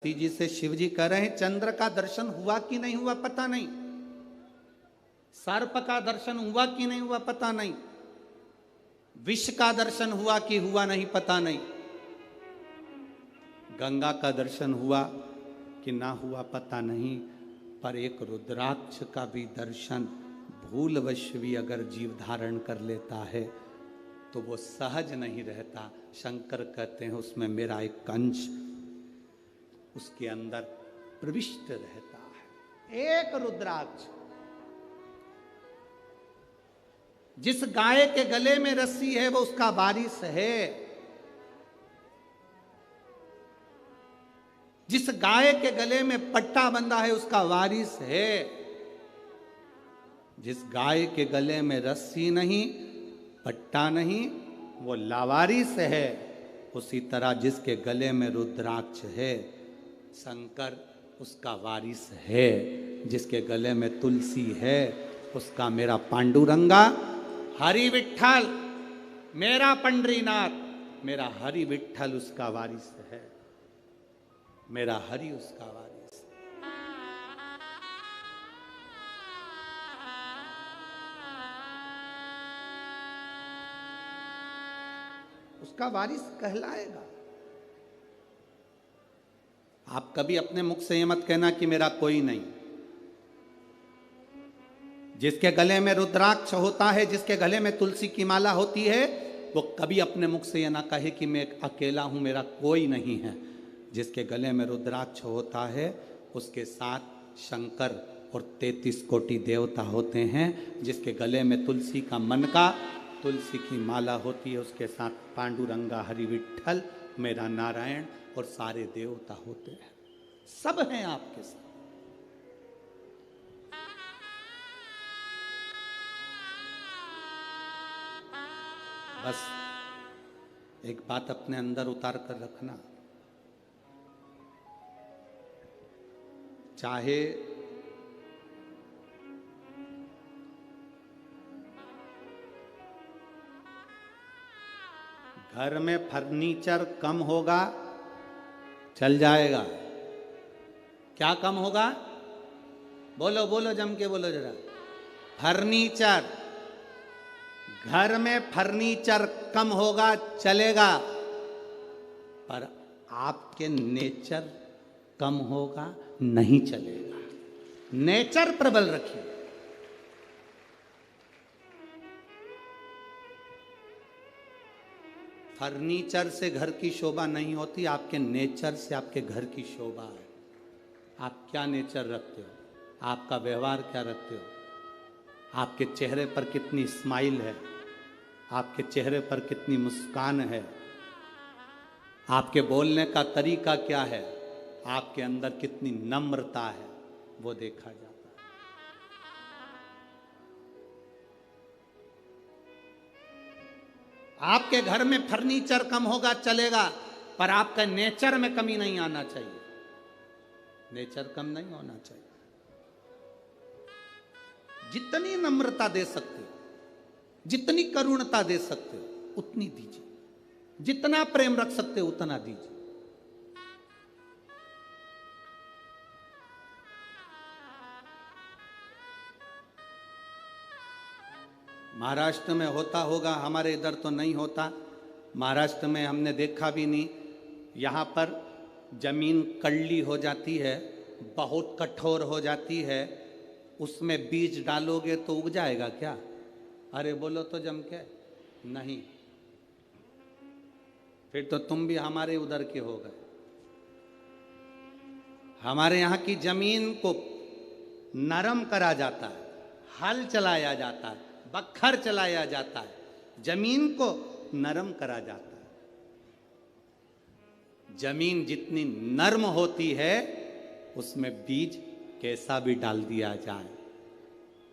जी से शिव जी कह रहे हैं चंद्र का दर्शन हुआ कि नहीं हुआ पता नहीं, सर्प का दर्शन हुआ कि नहीं हुआ पता नहीं, विष का दर्शन हुआ कि हुआ नहीं पता नहीं, गंगा का दर्शन हुआ कि ना हुआ पता नहीं, पर एक रुद्राक्ष का भी दर्शन भूलवश भी अगर जीव धारण कर लेता है तो वो सहज नहीं रहता। शंकर कहते हैं उसमें मेरा एक अंश उसके अंदर प्रविष्ट रहता है। एक रुद्राक्ष, जिस गाय के गले में रस्सी है वो उसका वारिस है, जिस गाय के गले में पट्टा बंधा है उसका वारिस है, जिस गाय के गले में रस्सी नहीं पट्टा नहीं वो लावारिस है। उसी तरह जिसके गले में रुद्राक्ष है शंकर उसका वारिस है, जिसके गले में तुलसी है उसका मेरा पांडुरंगा हरि विठ्ठल, मेरा पंडरीनाथ, मेरा हरि विठ्ठल उसका वारिस है, मेरा हरि उसका वारिस। उसका वारिस कहलाएगा। आप कभी अपने मुख से ये मत कहना कि मेरा कोई नहीं। जिसके गले में रुद्राक्ष होता है, जिसके गले में तुलसी की माला होती है, वो कभी अपने मुख से ये ना कहे कि मैं अकेला हूं, मेरा कोई नहीं है। जिसके गले में रुद्राक्ष होता है उसके साथ शंकर और 33 कोटि देवता होते हैं। जिसके गले में तुलसी का मन का तुलसी की माला होती है उसके साथ पांडुरंगा हरि विठ्ठल मेरा नारायण और सारे देवता होते हैं, सब हैं आपके साथ। बस एक बात अपने अंदर उतार कर रखना, चाहे घर में फर्नीचर कम होगा चल जाएगा। क्या कम होगा? बोलो बोलो, जम के बोलो जरा। फर्नीचर, घर में फर्नीचर कम होगा चलेगा, पर आपके नेचर कम होगा नहीं चलेगा। नेचर प्रबल रखिए। फर्नीचर से घर की शोभा नहीं होती, आपके नेचर से आपके घर की शोभा है। आप क्या नेचर रखते हो, आपका व्यवहार क्या रखते हो, आपके चेहरे पर कितनी स्माइल है, आपके चेहरे पर कितनी मुस्कान है, आपके बोलने का तरीका क्या है, आपके अंदर कितनी नम्रता है, वो देखा जाता है। आपके घर में फर्नीचर कम होगा चलेगा, पर आपका नेचर में कमी नहीं आना चाहिए। नेचर कम नहीं होना चाहिए। जितनी नम्रता दे सकते हो, जितनी करुणता दे सकते हो उतनी दीजिए, जितना प्रेम रख सकते हो उतना दीजिए। महाराष्ट्र में होता होगा, हमारे इधर तो नहीं होता। महाराष्ट्र में हमने देखा भी नहीं। यहाँ पर जमीन कड़ली हो जाती है, बहुत कठोर हो जाती है, उसमें बीज डालोगे तो उग जाएगा क्या? अरे बोलो तो जम के नहीं। फिर तो तुम भी हमारे उधर के हो गए। हमारे यहाँ की जमीन को नरम करा जाता है, हल चलाया जाता है, बखर चलाया जाता है, जमीन को नरम करा जाता है। जमीन जितनी नर्म होती है उसमें बीज कैसा भी डाल दिया जाए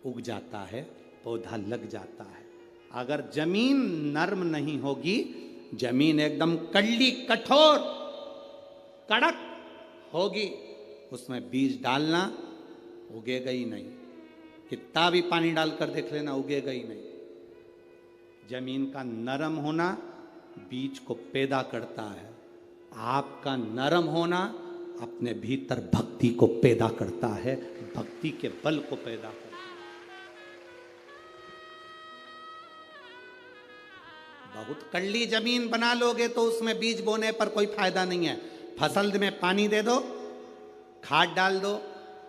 उग जाता है, पौधा लग जाता है। अगर जमीन नर्म नहीं होगी, जमीन एकदम कड़ली कठोर कड़क होगी, उसमें बीज डालना उगेगा ही नहीं। कितना भी पानी डालकर देख लेना उगेगा ही नहीं। जमीन का नरम होना बीज को पैदा करता है। आपका नरम होना अपने भीतर भक्ति को पैदा करता है, भक्ति के बल को पैदा करता है। बहुत कड़ली जमीन बना लोगे तो उसमें बीज बोने पर कोई फायदा नहीं है। फसल में पानी दे दो, खाद डाल दो,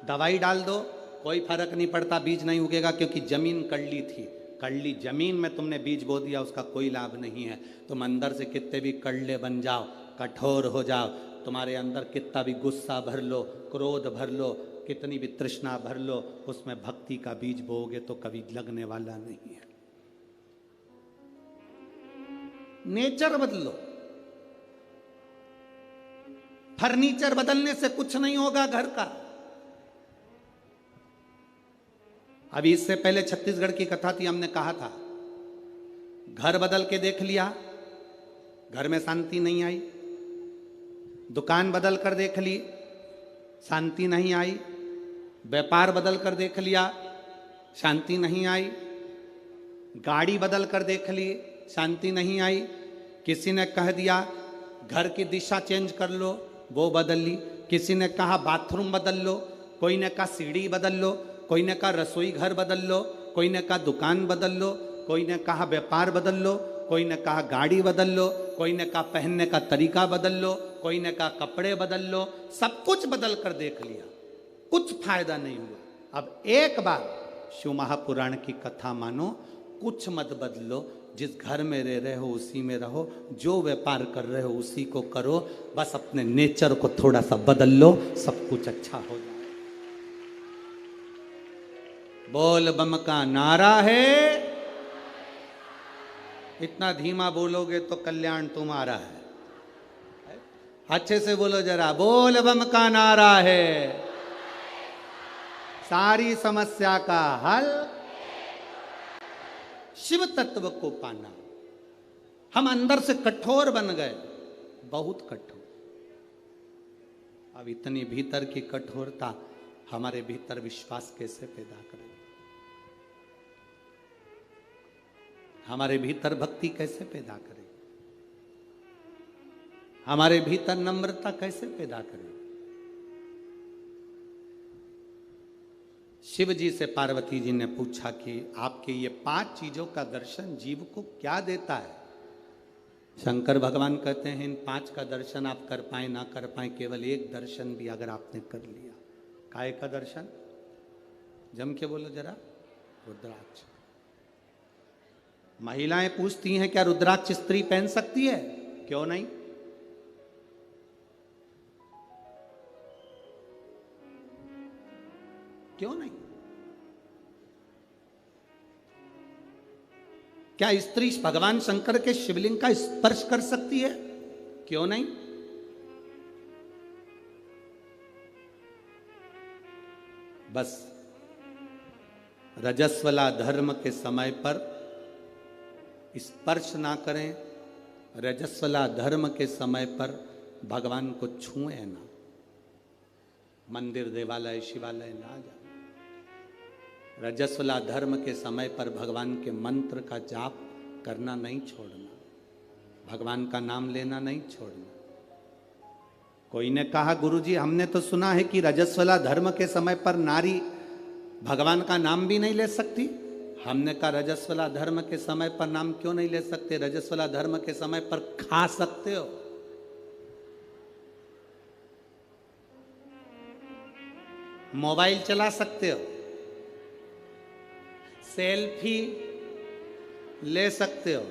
दवाई डाल दो, कोई फर्क नहीं पड़ता, बीज नहीं उगेगा, क्योंकि जमीन कड़ली थी। कड़ली जमीन में तुमने बीज बो दिया, उसका कोई लाभ नहीं है। तुम अंदर से कितने भी कड़ले बन जाओ, कठोर हो जाओ, तुम्हारे अंदर कितना भी गुस्सा भर लो, क्रोध भर लो, कितनी भी तृष्णा भर लो, उसमें भक्ति का बीज बोओगे तो कभी लगने वाला नहीं है। नेचर बदलो। फर्नीचर बदलने से कुछ नहीं होगा घर का। अभी इससे पहले छत्तीसगढ़ की कथा थी, हमने कहा था घर बदल के देख लिया, घर में शांति नहीं आई। दुकान बदल कर देख ली, शांति नहीं आई। व्यापार बदल कर देख लिया, शांति नहीं आई। गाड़ी बदल कर देख ली, शांति नहीं आई। किसी ने कह दिया घर की दिशा चेंज कर लो, वो बदल ली। किसी ने कहा बाथरूम बदल लो, कोई ने कहा सीढ़ी बदल लो, कोई ने कहा रसोई घर बदल लो, कोई ने कहा दुकान बदल लो, कोई ने कहा व्यापार बदल लो, कोई ने कहा गाड़ी बदल लो, कोई ने कहा पहनने का तरीका बदल लो, कोई ने कहा कपड़े बदल लो। सब कुछ बदल कर देख लिया, कुछ फायदा नहीं हुआ। अब एक बार शिव महापुराण की कथा मानो, कुछ मत बदलो। जिस घर में रह रहे हो उसी में रहो, जो व्यापार कर रहे हो उसी को करो, बस अपने नेचर को थोड़ा सा बदल लो, सब कुछ अच्छा हो जाए। बोल बम का नारा है, इतना धीमा बोलोगे तो कल्याण तुम्हारा है। अच्छे से बोलो जरा, बोल बम का नारा है, सारी समस्या का हल शिव तत्व को पाना। हम अंदर से कठोर बन गए, बहुत कठोर। अब इतनी भीतर की कठोरता हमारे भीतर विश्वास कैसे पैदा करेगी? हमारे भीतर भक्ति कैसे पैदा करेगी? हमारे भीतर नम्रता कैसे पैदा करेगी? शिव जी से पार्वती जी ने पूछा कि आपके ये 5 चीजों का दर्शन जीव को क्या देता है? शंकर भगवान कहते हैं इन 5 का दर्शन आप कर पाए ना कर पाए, केवल एक दर्शन भी अगर आपने कर लिया। काय का दर्शन? जम के बोलो जरा, रुद्राक्ष। महिलाएं पूछती हैं क्या रुद्राक्ष स्त्री पहन सकती है? क्यों नहीं? क्यों नहीं? क्या स्त्री भगवान शंकर के शिवलिंग का स्पर्श कर सकती है? क्यों नहीं? बस रजस्वला धर्म के समय पर स्पर्श ना करें, रजस्वला धर्म के समय पर भगवान को छुए ना, मंदिर देवालय शिवालय ना जाए। रजस्वला धर्म के समय पर भगवान के मंत्र का जाप करना नहीं छोड़ना, भगवान का नाम लेना नहीं छोड़ना। कोई ने कहा गुरुजी हमने तो सुना है कि रजस्वला धर्म के समय पर नारी भगवान का नाम भी नहीं ले सकती। हमने कहा रजस्वला धर्म के समय पर नाम क्यों नहीं ले सकते? रजस्वला धर्म के समय पर खा सकते हो, मोबाइल चला सकते हो, सेल्फी ले सकते हो,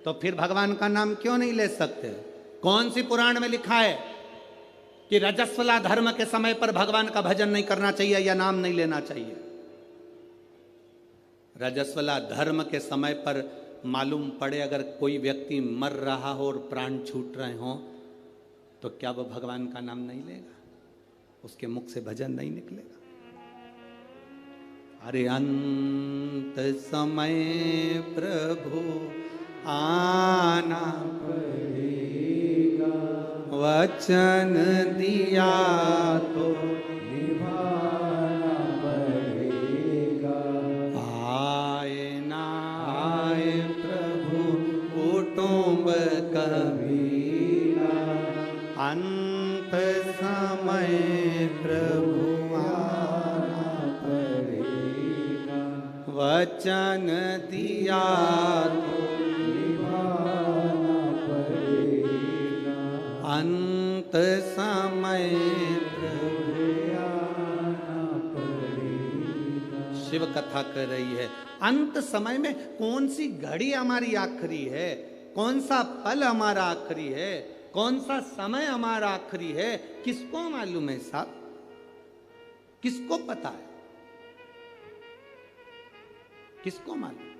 तो फिर भगवान का नाम क्यों नहीं ले सकते? कौन सी पुराण में लिखा है कि रजस्वला धर्म के समय पर भगवान का भजन नहीं करना चाहिए या नाम नहीं लेना चाहिए? रजस्वला धर्म के समय पर मालूम पड़े अगर कोई व्यक्ति मर रहा हो और प्राण छूट रहे हो तो क्या वो भगवान का नाम नहीं लेगा? उसके मुख से भजन नहीं निकलेगा? अरे अंत समय प्रभु आना पड़ेगा, वचन दिया तो निभाना पड़ेगा। आए ना आए प्रभु कुटुंब कबीरा, अंत समय प्रभु आना पड़ेगा, वचन दिया तो निभाना पड़ेगा, अंत समय प्रभु आना पड़ेगा। शिव कथा कर रही है अंत समय में कौन सी घड़ी हमारी आखिरी है, कौन सा पल हमारा आखिरी है, कौन सा समय हमारा आखिरी है, किसको मालूम है साहब? किसको पता है? किसको मालूम?